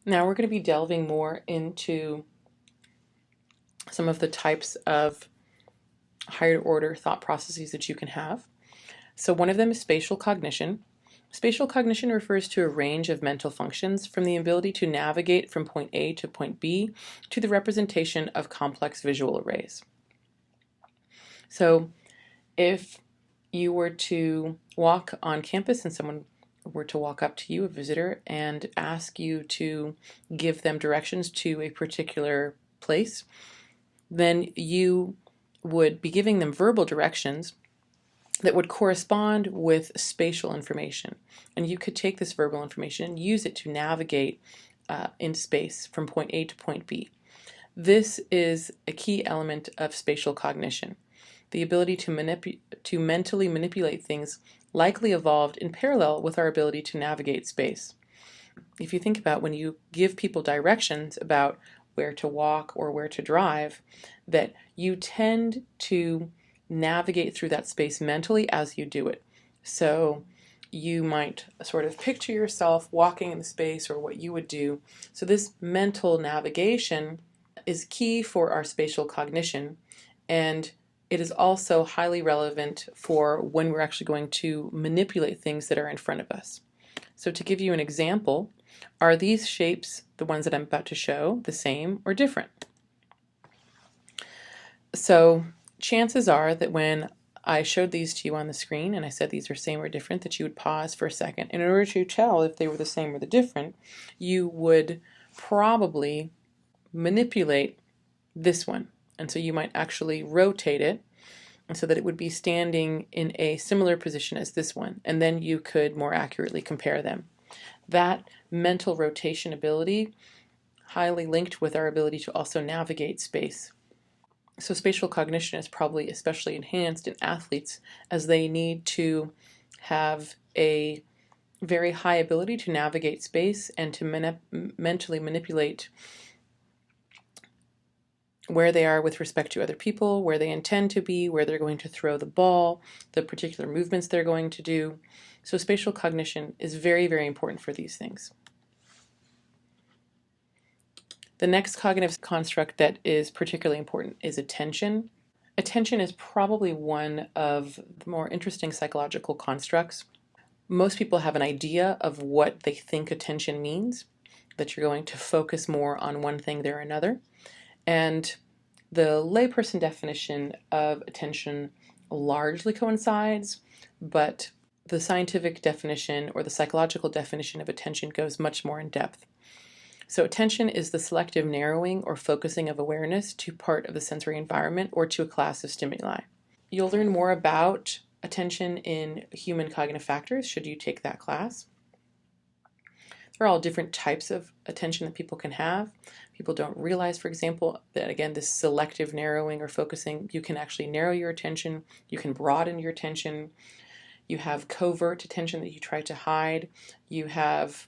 Now we're going to be delving more into some of the types of higher order thought processes that you can have. So one of them is spatial cognition. Spatial cognition refers to a range of mental functions from the ability to navigate from point A to point B to the representation of complex visual arrays. So if you were to walk on campus and someone were to walk up to you, a visitor, and ask you to give them directions to a particular place, then you would be giving them verbal directions that would correspond with spatial information. And you could take this verbal information and use it to navigate in space from point A to point B. This is a key element of spatial cognition. The ability to mentally manipulate things likely evolved in parallel with our ability to navigate space. If you think about when you give people directions about where to walk or where to drive, that you tend to navigate through that space mentally as you do it. So you might sort of picture yourself walking in the space or what you would do. So this mental navigation is key for our spatial cognition, and it is also highly relevant for when we're actually going to manipulate things that are in front of us. So to give you an example, are these shapes, the ones that I'm about to show, the same or different? So chances are that when I showed these to you on the screen and I said these are same or different, that you would pause for a second. In order to tell if they were the same or the different, you would probably manipulate this one. And so you might actually rotate it so that it would be standing in a similar position as this one, and then you could more accurately compare them. That mental rotation ability highly linked with our ability to also navigate space. So spatial cognition is probably especially enhanced in athletes as they need to have a very high ability to navigate space and to mentally manipulate where they are with respect to other people, where they intend to be, where they're going to throw the ball, the particular movements they're going to do. So spatial cognition is very, very important for these things. The next cognitive construct that is particularly important is attention. Attention is probably one of the more interesting psychological constructs. Most people have an idea of what they think attention means, that you're going to focus more on one thing than another. And the layperson definition of attention largely coincides, but the scientific definition or the psychological definition of attention goes much more in depth. So attention is the selective narrowing or focusing of awareness to part of the sensory environment or to a class of stimuli. You'll learn more about attention in human cognitive factors should you take that class. There are all different types of attention that people can have. People don't realize, for example, that again, this selective narrowing or focusing, you can actually narrow your attention, you can broaden your attention. You have covert attention that you try to hide. You have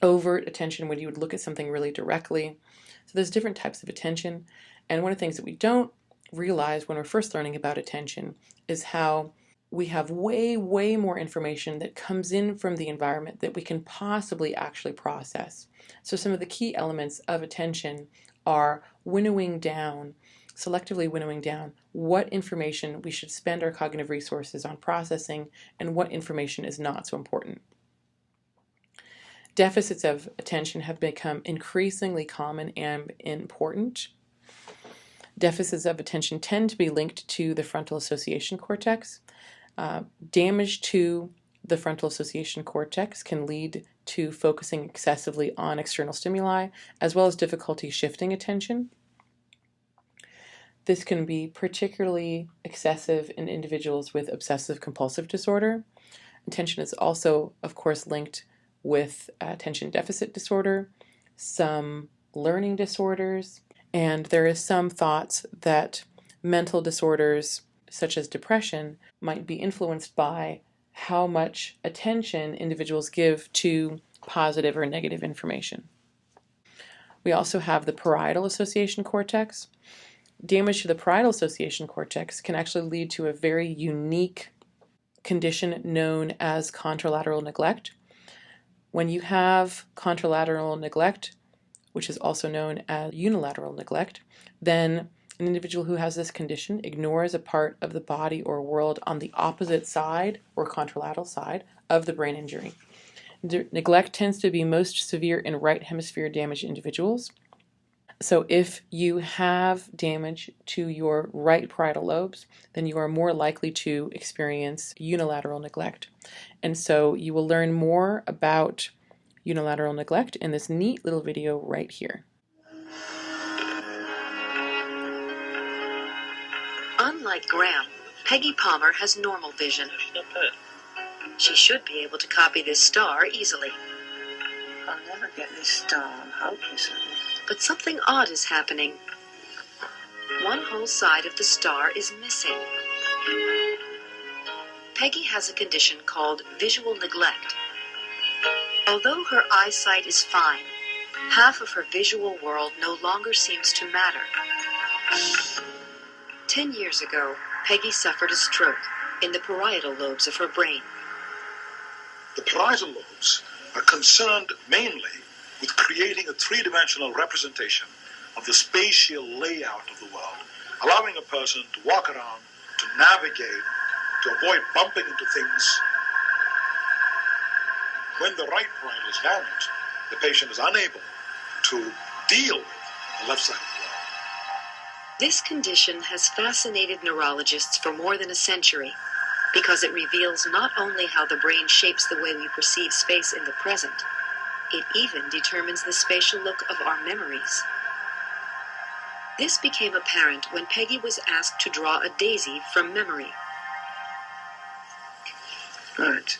overt attention when you would look at something really directly. So there's different types of attention. And one of the things that we don't realize when we're first learning about attention is how we have way, way more information that comes in from the environment that we can possibly actually process. So some of the key elements of attention are winnowing down, selectively winnowing down what information we should spend our cognitive resources on processing and what information is not so important. Deficits of attention have become increasingly common and important. Deficits of attention tend to be linked to the frontal association cortex. Damage to the frontal association cortex can lead to focusing excessively on external stimuli, as well as difficulty shifting attention. This can be particularly excessive in individuals with obsessive compulsive disorder. Attention is also, of course, linked with attention deficit disorder, some learning disorders, and there is some thoughts that mental disorders such as depression might be influenced by how much attention individuals give to positive or negative information. We also have the parietal association cortex. Damage to the parietal association cortex can actually lead to a very unique condition known as contralateral neglect. When you have contralateral neglect, which is also known as unilateral neglect, then an individual who has this condition ignores a part of the body or world on the opposite side or contralateral side of the brain injury. Neglect tends to be most severe in right hemisphere damaged individuals. So if you have damage to your right parietal lobes, then you are more likely to experience unilateral neglect. And so you will learn more about unilateral neglect in this neat little video right here. Unlike Graham, Peggy Palmer has normal vision. She should be able to copy this star easily. I'll never get this star, I'm hopeless at it. But something odd is happening. One whole side of the star is missing. Peggy has a condition called visual neglect. Although her eyesight is fine, half of her visual world no longer seems to matter. 10 years ago, Peggy suffered a stroke in the parietal lobes of her brain. The parietal lobes are concerned mainly with creating a three-dimensional representation of the spatial layout of the world, allowing a person to walk around, to navigate, to avoid bumping into things. When the right parietal is damaged, the patient is unable to deal with the left side of the world. This condition has fascinated neurologists for more than a century because it reveals not only how the brain shapes the way we perceive space in the present, it even determines the spatial look of our memories. This became apparent when Peggy was asked to draw a daisy from memory. Right.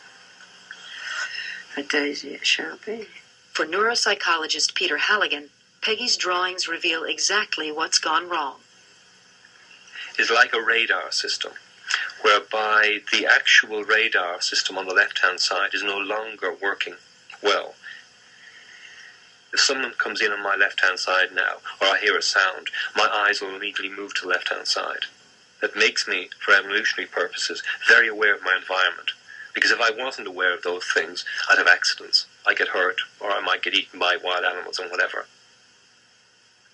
A daisy it shall be. For neuropsychologist Peter Halligan, Peggy's drawings reveal exactly what's gone wrong. Is like a radar system, whereby the actual radar system on the left-hand side is no longer working well. If someone comes in on my left-hand side now, or I hear a sound, my eyes will immediately move to the left-hand side. That makes me, for evolutionary purposes, very aware of my environment. Because if I wasn't aware of those things, I'd have accidents. I'd get hurt, or I might get eaten by wild animals and whatever.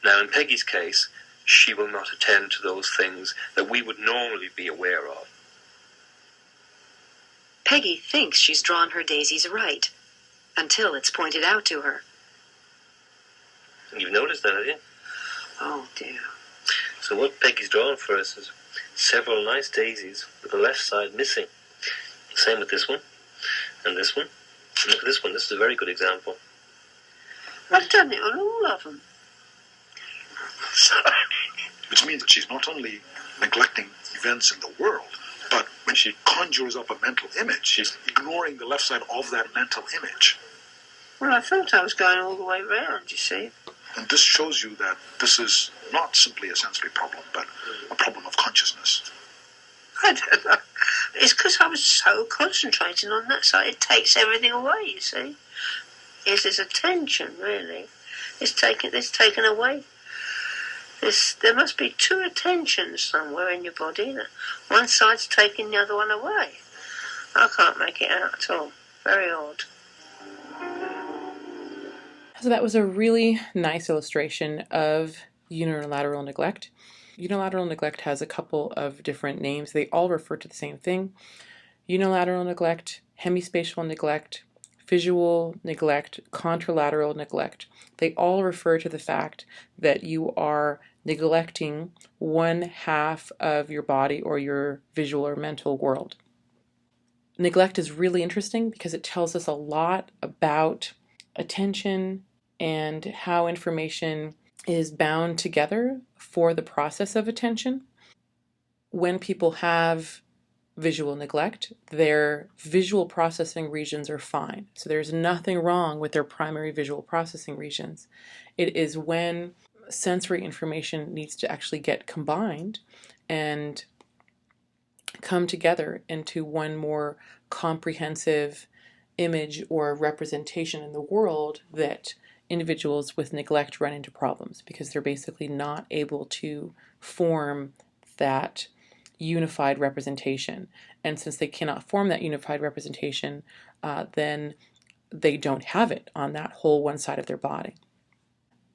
Now, in Peggy's case, she will not attend to those things that we would normally be aware of. Peggy thinks she's drawn her daisies right, until it's pointed out to her. You've noticed that, have you? Oh dear. So what Peggy's drawn for us is several nice daisies with the left side missing. Same with this one, and this one. And look at this one, this is a very good example. I've done it on all of them. Which means that she's not only neglecting events in the world, but when she conjures up a mental image, she's ignoring the left side of that mental image. Well, I thought I was going all the way round, you see. And this shows you that this is not simply a sensory problem, but a problem of consciousness. I don't know. It's because I was so concentrating on that side. It takes everything away, you see. It's this attention, really. It's taken away. There must be two attentions somewhere in your body. One side's taking the other one away. I can't make it out at all. Very odd. So that was a really nice illustration of unilateral neglect. Unilateral neglect has a couple of different names. They all refer to the same thing. Unilateral neglect, hemispatial neglect, visual neglect, contralateral neglect. They all refer to the fact that you are neglecting one half of your body or your visual or mental world. Neglect is really interesting because it tells us a lot about attention and how information is bound together for the process of attention. When people have visual neglect, their visual processing regions are fine. So there's nothing wrong with their primary visual processing regions. It is when sensory information needs to actually get combined and come together into one more comprehensive image or representation in the world that individuals with neglect run into problems, because they're basically not able to form that unified representation. And since they cannot form that unified representation, then they don't have it on that whole one side of their body.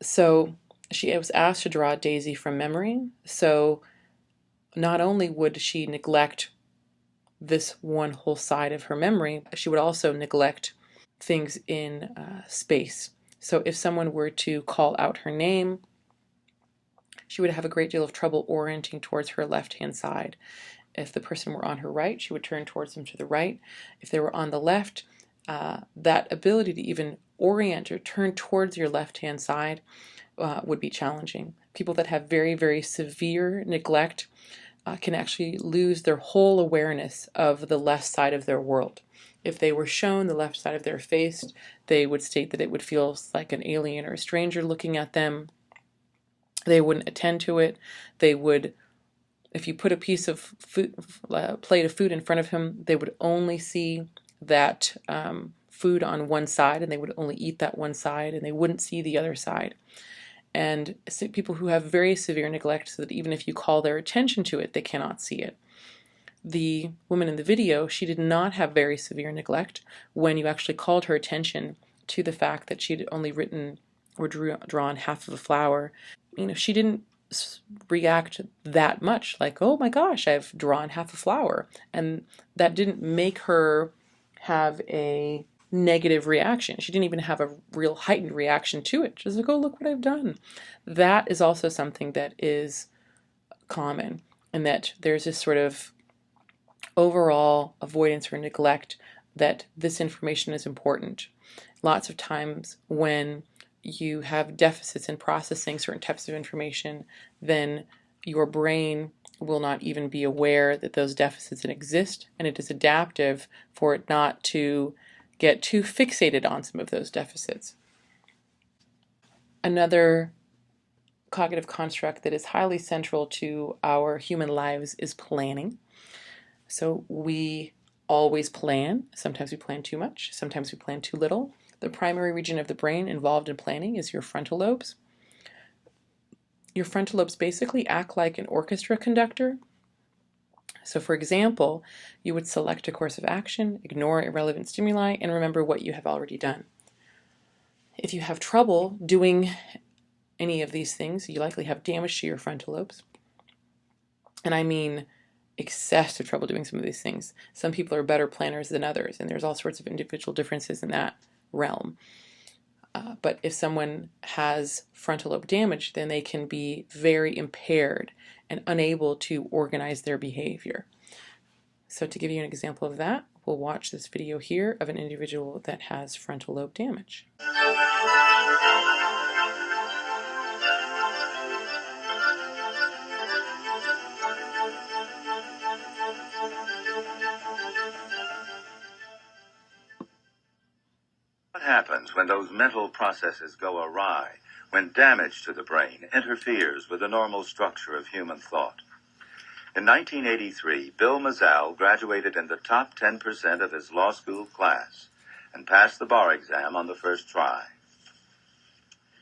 So she was asked to draw Daisy from memory. So not only would she neglect this one whole side of her memory, she would also neglect things in space. So if someone were to call out her name, she would have a great deal of trouble orienting towards her left-hand side. If the person were on her right, she would turn towards them to the right. If they were on the left, that ability to even orient or turn towards your left-hand side would be challenging. People that have very, very severe neglect can actually lose their whole awareness of the left side of their world. If they were shown the left side of their face, they would state that it would feel like an alien or a stranger looking at them. They wouldn't attend to it. They would, if you put a piece of food, plate of food in front of him, they would only see that food on one side, and they would only eat that one side, and they wouldn't see the other side. And people who have very severe neglect, so that even if you call their attention to it, they cannot see it. The woman in the video, she did not have very severe neglect when you actually called her attention to the fact that she'd only written or drawn half of a flower. She didn't react that much, like, oh my gosh, I've drawn half a flower. And that didn't make her have a negative reaction. She didn't even have a real heightened reaction to it. She's like, oh, look what I've done. That is also something that is common, and that there's this sort of overall avoidance or neglect that this information is important. Lots of times when you have deficits in processing certain types of information, then your brain will not even be aware that those deficits exist, and it is adaptive for it not to get too fixated on some of those deficits. Another cognitive construct that is highly central to our human lives is planning. So we always plan. Sometimes we plan too much. Sometimes we plan too little. The primary region of the brain involved in planning is your frontal lobes. Your frontal lobes basically act like an orchestra conductor. So for example, you would select a course of action, ignore irrelevant stimuli, and remember what you have already done. If you have trouble doing any of these things, you likely have damage to your frontal lobes. And I mean excessive trouble doing some of these things. Some people are better planners than others, and there's all sorts of individual differences in that realm. But if someone has frontal lobe damage, then they can be very impaired and unable to organize their behavior. So to give you an example of that, we'll watch this video here of an individual that has frontal lobe damage. What happens when those mental processes go awry, when damage to the brain interferes with the normal structure of human thought? In 1983, Bill Mazzal graduated in the top 10% of his law school class and passed the bar exam on the first try.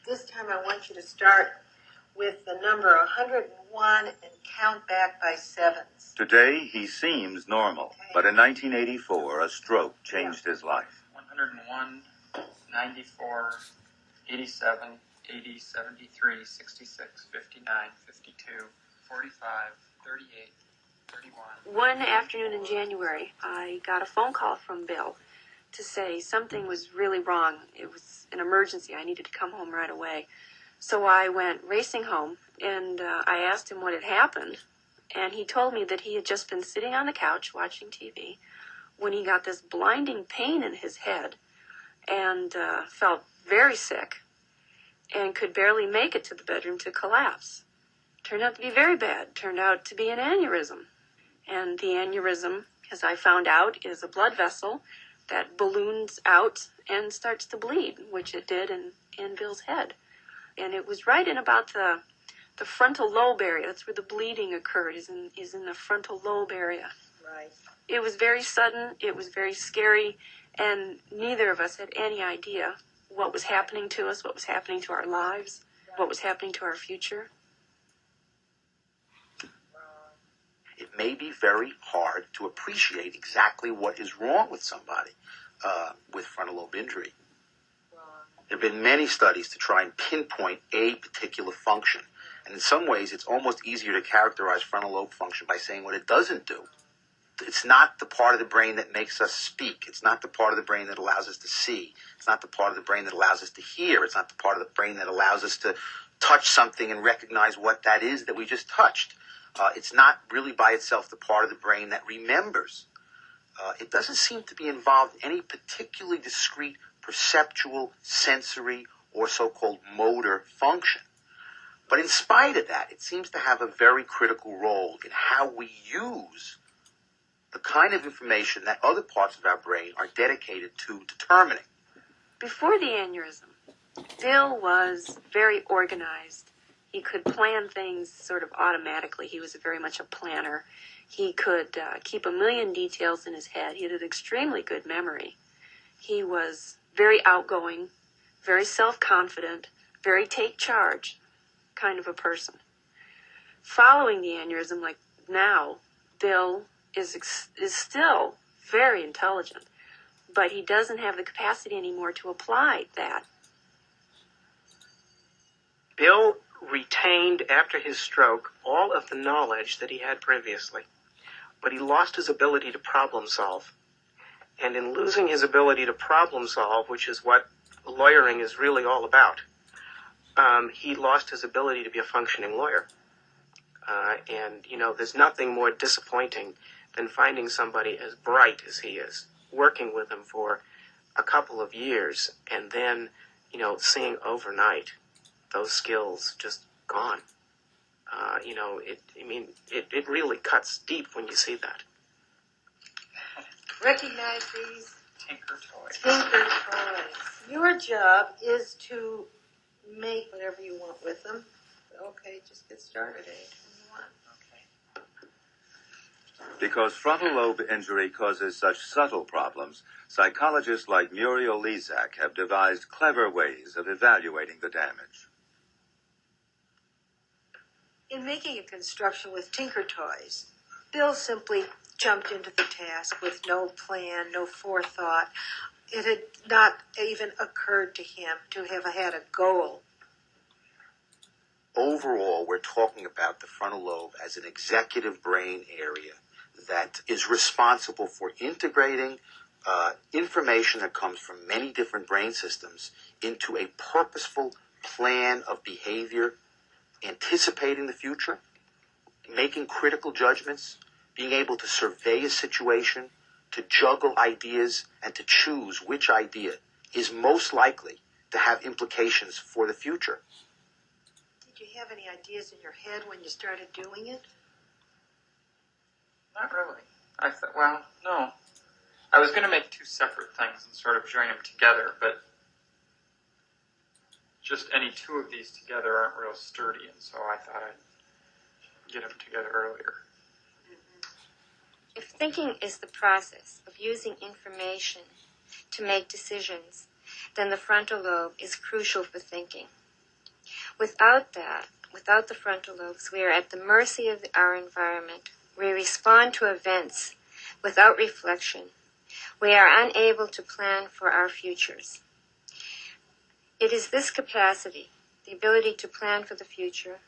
This time I want you to start with the number 101 and count back by sevens. Today, he seems normal, but in 1984, a stroke changed his life. 101, 94, 87, 80, 73, 66, 59, 52, 45, 38, 31. One afternoon in January, I got a phone call from Bill to say something was really wrong. It was an emergency. I needed to come home right away. So I went racing home, and I asked him what had happened. And he told me that he had just been sitting on the couch watching TV when he got this blinding pain in his head and felt very sick and could barely make it to the bedroom to collapse. Turned out to be very bad. Turned out to be an aneurysm. And the aneurysm, as I found out, is a blood vessel that balloons out and starts to bleed, which it did in Bill's head. And it was right in about the frontal lobe area. That's where the bleeding occurred, is in the frontal lobe area. Right. It was very sudden. It was very scary. And neither of us had any idea what was happening to us, what was happening to our lives, what was happening to our future. It may be very hard to appreciate exactly what is wrong with somebody. with frontal lobe injury. There have been many studies to try and pinpoint a particular function. And in some ways, it's almost easier to characterize frontal lobe function by saying what it doesn't do. It's not the part of the brain that makes us speak. It's not the part of the brain that allows us to see. It's not the part of the brain that allows us to hear. It's not the part of the brain that allows us to touch something and recognize what that is that we just touched. It's not really by itself the part of the brain that remembers. It doesn't seem to be involved in any particularly discrete perceptual, sensory, or so-called motor function. But in spite of that, it seems to have a very critical role in how we use the kind of information that other parts of our brain are dedicated to determining. Before the aneurysm, Bill was very organized. He could plan things sort of automatically. He was very much a planner. He could keep a million details in his head. He had an extremely good memory. He was very outgoing, very self-confident, very take charge kind of a person. Following the aneurysm, like now, Bill is still very intelligent, but he doesn't have the capacity anymore to apply that. Bill retained, after his stroke, all of the knowledge that he had previously, but he lost his ability to problem solve. And in losing his ability to problem solve, which is what lawyering is really all about, he lost his ability to be a functioning lawyer. And, there's nothing more disappointing than finding somebody as bright as he is, working with him for a couple of years, and then, seeing overnight those skills just gone. It really cuts deep when you see that. Recognize these Tinker toys. tinker toys. Your job is to make whatever you want with them. Okay, just get started, A21. Because frontal lobe injury causes such subtle problems, psychologists like Muriel Lezak have devised clever ways of evaluating the damage. In making a construction with tinker toys, Bill simply jumped into the task with no plan, no forethought. It had not even occurred to him to have had a goal. Overall, we're talking about the frontal lobe as an executive brain area that is responsible for integrating information that comes from many different brain systems into a purposeful plan of behavior, anticipating the future, making critical judgments, being able to survey a situation, to juggle ideas, and to choose which idea is most likely to have implications for the future. Did you have any ideas in your head when you started doing it? Not really. I thought, no. I was going to make two separate things and sort of join them together, but just any two of these together aren't real sturdy, and so I thought I'd get them together earlier. If thinking is the process of using information to make decisions, then the frontal lobe is crucial for thinking. Without that, without the frontal lobes, we are at the mercy of our environment. We respond to events without reflection. We are unable to plan for our futures. It is this capacity, the ability to plan for the future,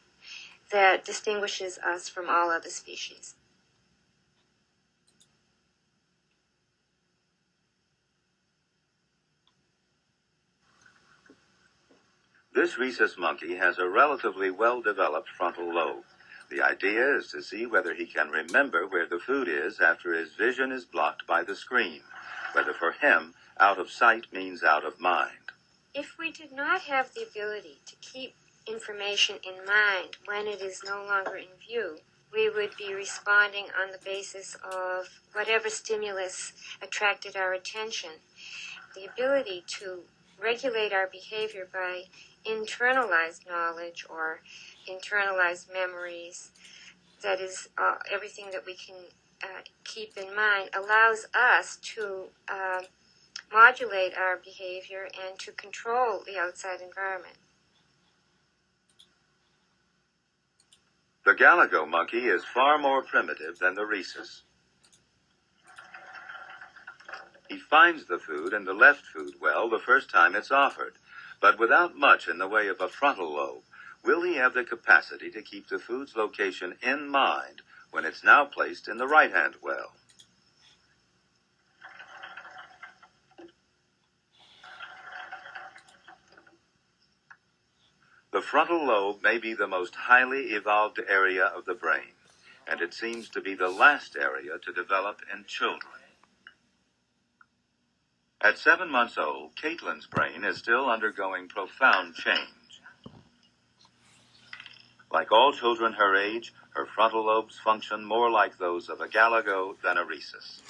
that distinguishes us from all other species. This rhesus monkey has a relatively well-developed frontal lobe. The idea is to see whether he can remember where the food is after his vision is blocked by the screen, whether for him out of sight means out of mind. If we did not have the ability to keep information in mind when it is no longer in view, we would be responding on the basis of whatever stimulus attracted our attention. The ability to regulate our behavior by internalized knowledge or internalized memories, that is everything that we can keep in mind, allows us to modulate our behavior and to control the outside environment. The Galago monkey is far more primitive than the rhesus. He finds the food in the left food well the first time it's offered, but without much in the way of a frontal lobe, will he have the capacity to keep the food's location in mind when it's now placed in the right-hand well? The frontal lobe may be the most highly evolved area of the brain, and it seems to be the last area to develop in children. At 7 months old, Caitlin's brain is still undergoing profound change. Like all children her age, her frontal lobes function more like those of a Galago than a rhesus.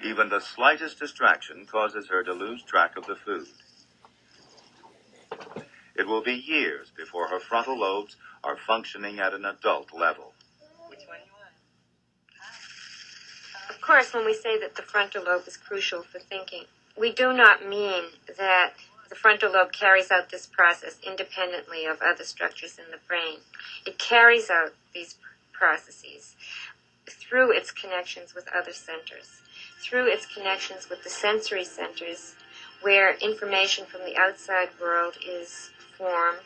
Even the slightest distraction causes her to lose track of the food. It will be years before her frontal lobes are functioning at an adult level. Of course, when we say that the frontal lobe is crucial for thinking, we do not mean that the frontal lobe carries out this process independently of other structures in the brain. It carries out these processes through its connections with other centers, through its connections with the sensory centers, where information from the outside world is formed,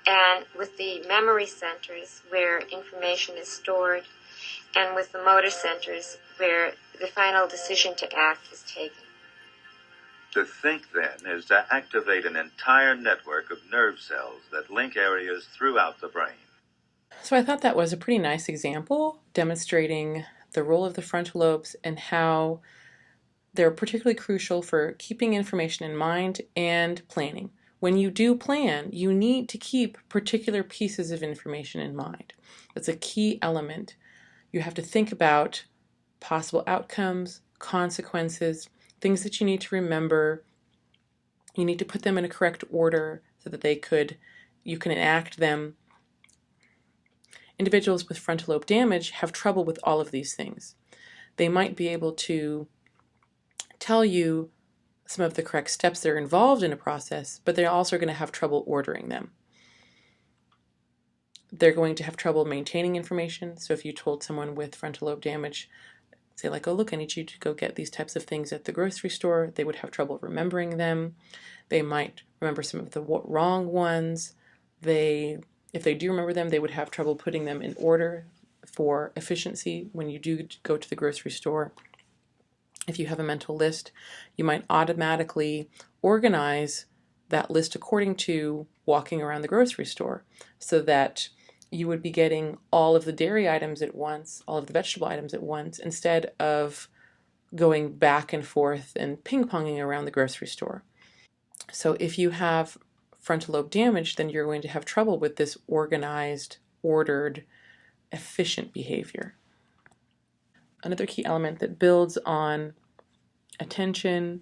and with the memory centers, where information is stored, and with the motor centers, where the final decision to act is taken. To think, then, is to activate an entire network of nerve cells that link areas throughout the brain. So I thought that was a pretty nice example demonstrating the role of the frontal lobes and how they're particularly crucial for keeping information in mind and planning. When you do plan, you need to keep particular pieces of information in mind. That's a key element. You have to think about possible outcomes, consequences, things that you need to remember. You need to put them in a correct order so that you can enact them. Individuals with frontal lobe damage have trouble with all of these things. They might be able to tell you some of the correct steps that are involved in a process, but they're also going to have trouble ordering them. They're going to have trouble maintaining information. So if you told someone with frontal lobe damage, say like, oh look, I need you to go get these types of things at the grocery store, they would have trouble remembering them. They might remember some of the wrong ones. If they do remember them, they would have trouble putting them in order for efficiency when you do go to the grocery store. If you have a mental list, you might automatically organize that list according to walking around the grocery store so that you would be getting all of the dairy items at once, all of the vegetable items at once, instead of going back and forth and ping-ponging around the grocery store. So if you have frontal lobe damage, then you're going to have trouble with this organized, ordered, efficient behavior. Another key element that builds on attention,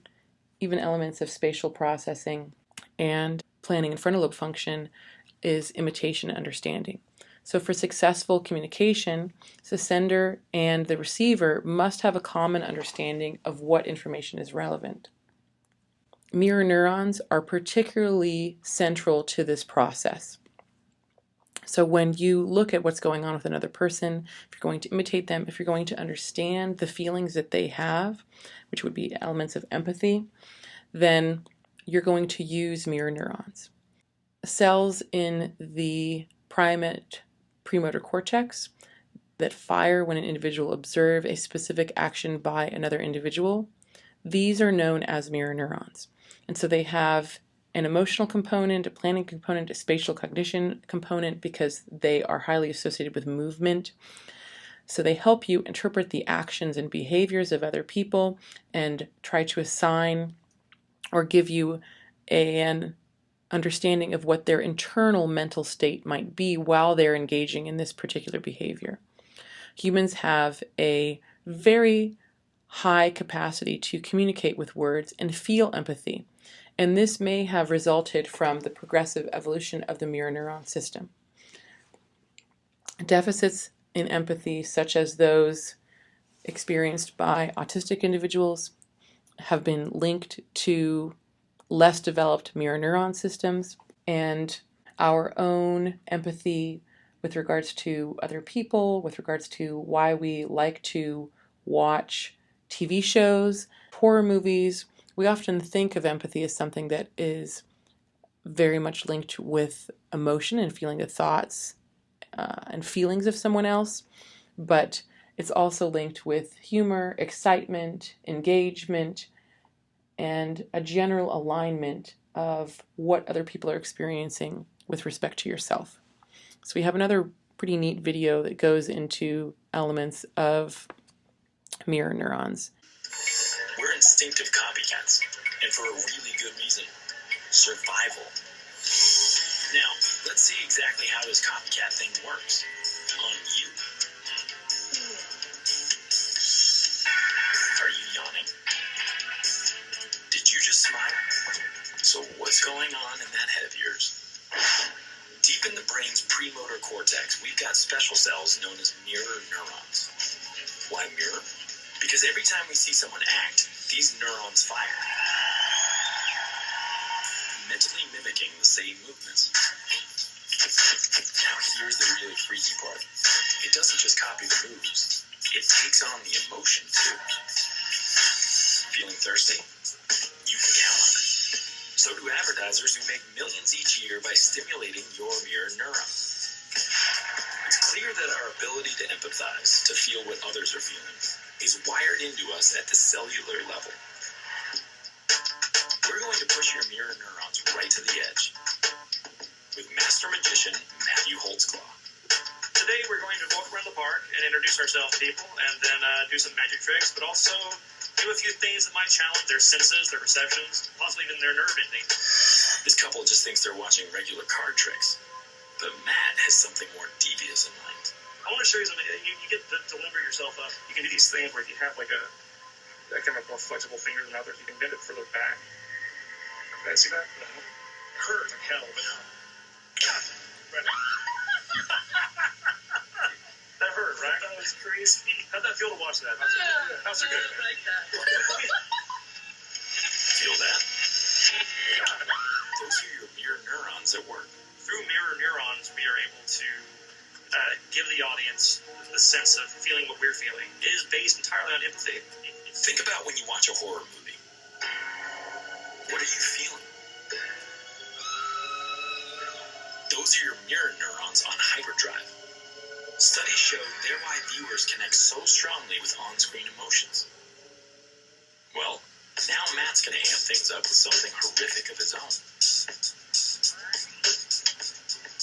even elements of spatial processing and planning and frontal lobe function, is imitation and understanding. So for successful communication, the sender and the receiver must have a common understanding of what information is relevant. Mirror neurons are particularly central to this process. So when you look at what's going on with another person, if you're going to imitate them, if you're going to understand the feelings that they have, which would be elements of empathy, then you're going to use mirror neurons. Cells in the primate premotor cortex that fire when an individual observes a specific action by another individual, these are known as mirror neurons. And so they have an emotional component, a planning component, a spatial cognition component, because they are highly associated with movement. So they help you interpret the actions and behaviors of other people and try to assign or give you an understanding of what their internal mental state might be while they're engaging in this particular behavior. Humans have a very high capacity to communicate with words and feel empathy, and this may have resulted from the progressive evolution of the mirror neuron system. Deficits in empathy, such as those experienced by autistic individuals, have been linked to less developed mirror neuron systems, and our own empathy with regards to other people, with regards to why we like to watch TV shows, horror movies. We often think of empathy as something that is very much linked with emotion and feeling the thoughts and feelings of someone else, but it's also linked with humor, excitement, engagement, and a general alignment of what other people are experiencing with respect to yourself. So we have another pretty neat video that goes into elements of mirror neurons. We're instinctive copycats, and for a really good reason: survival. Now, let's see exactly how this copycat thing works on you. Are you yawning? Did you just smile? So what's going on in that head of yours? Deep in the brain's premotor cortex, we've got special cells known as mirror neurons. Why mirror? Because every time we see someone act, these neurons fire, mentally mimicking the same movements. Now here's the really freaky part. It doesn't just copy the moves, it takes on the emotion too. Feeling thirsty? You can count on it. So do advertisers who make millions each year by stimulating your mirror neuron. It's clear that our ability to empathize, to feel what others are feeling, is wired into us at the cellular level. We're going to push your mirror neurons right to the edge with master magician Matthew Holtzclaw. Today we're going to walk around the park and introduce ourselves to people and then do some magic tricks, but also do a few things that might challenge their senses, their perceptions, possibly even their nerve ending. This couple just thinks they're watching regular card tricks, but Matt has something more devious in mind. I want to show you something. You get to limber yourself up. You can do these things where if you have like that kind of more flexible fingers than others, you can bend it further back. Okay, see that? It hurts like hell, but right now. That hurt, right? That was crazy. How'd that feel to watch that? How's it good? I like that. Feel that? Those are your mirror neurons at work. Through mirror neurons, we are able to give the audience the sense of feeling what we're feeling. It is based entirely on empathy. Think about when you watch a horror movie. What are you feeling? Those are your mirror neurons on hyperdrive. Studies show they're why viewers connect so strongly with on-screen emotions. Well, now Matt's going to amp things up with something horrific of his own.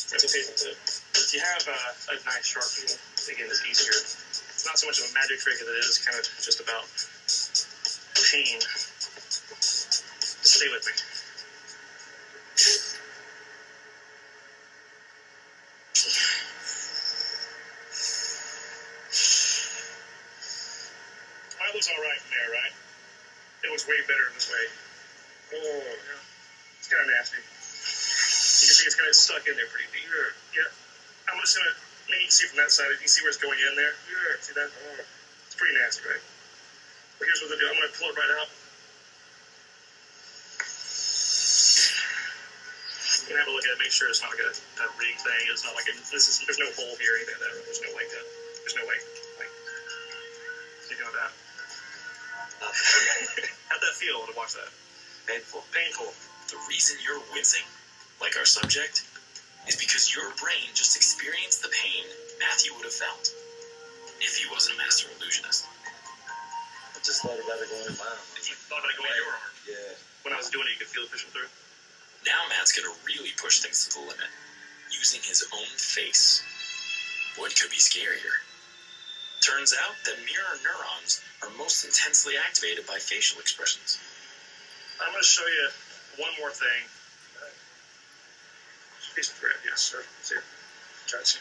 That's a paper tip. If you have a nice sharp tool, again, it's easier. It's not so much of a magic trick as it is kind of just about pain. Just stay with me. That looks all right from there, right? It looks way better this way. Oh, yeah. It's kind of nasty. You can see it's kind of stuck in there pretty deep. Yeah. I'm just going to, maybe you can see from that side, you can see where it's going in there. Yeah. See that? Oh. It's pretty nasty, right? But here's what they do. I'm going to pull it right out. You can have a look at it, make sure it's not like a rigged thing. It's not like there's no hole here or anything like that. There's no way. You doing that? How'd that feel to watch that? Painful. Painful. The reason you're wincing, like our subject, is because your brain just experienced the pain Matthew would have felt if he wasn't a master illusionist. I just thought about it going in my arm. You thought about it going in your arm? Yeah. When I was doing it, you could feel it pushing through? Now Matt's going to really push things to the limit, using his own face. What could be scarier? Turns out that mirror neurons are most intensely activated by facial expressions. I'm going to show you one more thing. Piece of thread, yes, sir. See it? Try to see.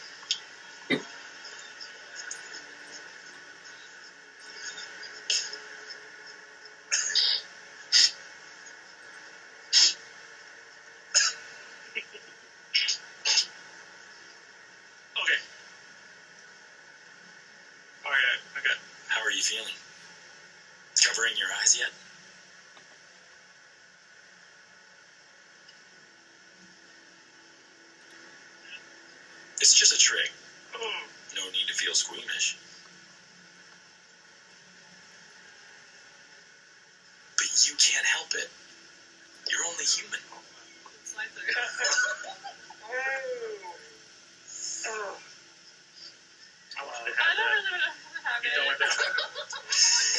Okay. Okay. How are you feeling? Covering your eyes yet? It's just a trick. No need to feel squeamish. But you can't help it. You're only human.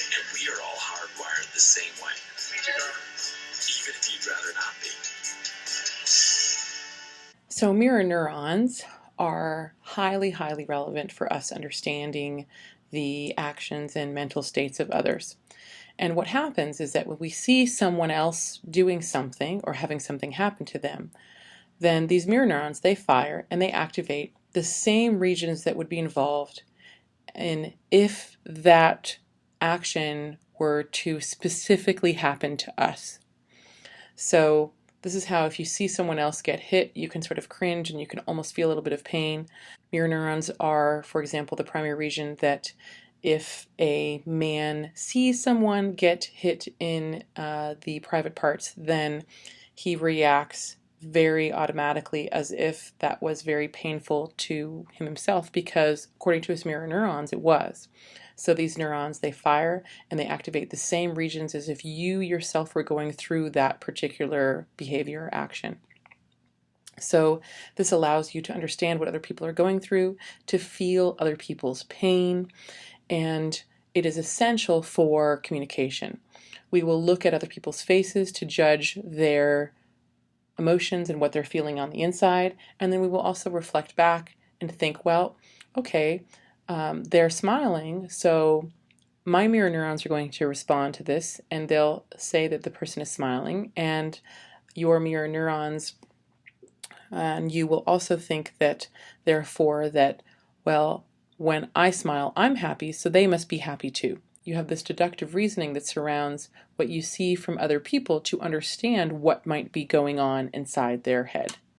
And we are all hardwired the same way. Even if you'd rather not be. So mirror neurons are highly, highly relevant for us understanding the actions and mental states of others. And what happens is that when we see someone else doing something or having something happen to them, then these mirror neurons, they fire and they activate the same regions that would be involved in if that action were to specifically happen to us. So this is how if you see someone else get hit, you can sort of cringe and you can almost feel a little bit of pain. Mirror neurons are, for example, the primary region that if a man sees someone get hit in the private parts, then he reacts very automatically as if that was very painful to him himself, because according to his mirror neurons, it was. So these neurons, they fire and they activate the same regions as if you yourself were going through that particular behavior or action. So this allows you to understand what other people are going through, to feel other people's pain, and it is essential for communication. We will look at other people's faces to judge their emotions and what they're feeling on the inside, and then we will also reflect back and think, well, okay, they're smiling, so my mirror neurons are going to respond to this, and they'll say that the person is smiling, and your mirror neurons and you will also think that, therefore, that, well, when I smile, I'm happy, so they must be happy too. You have this deductive reasoning that surrounds what you see from other people to understand what might be going on inside their head.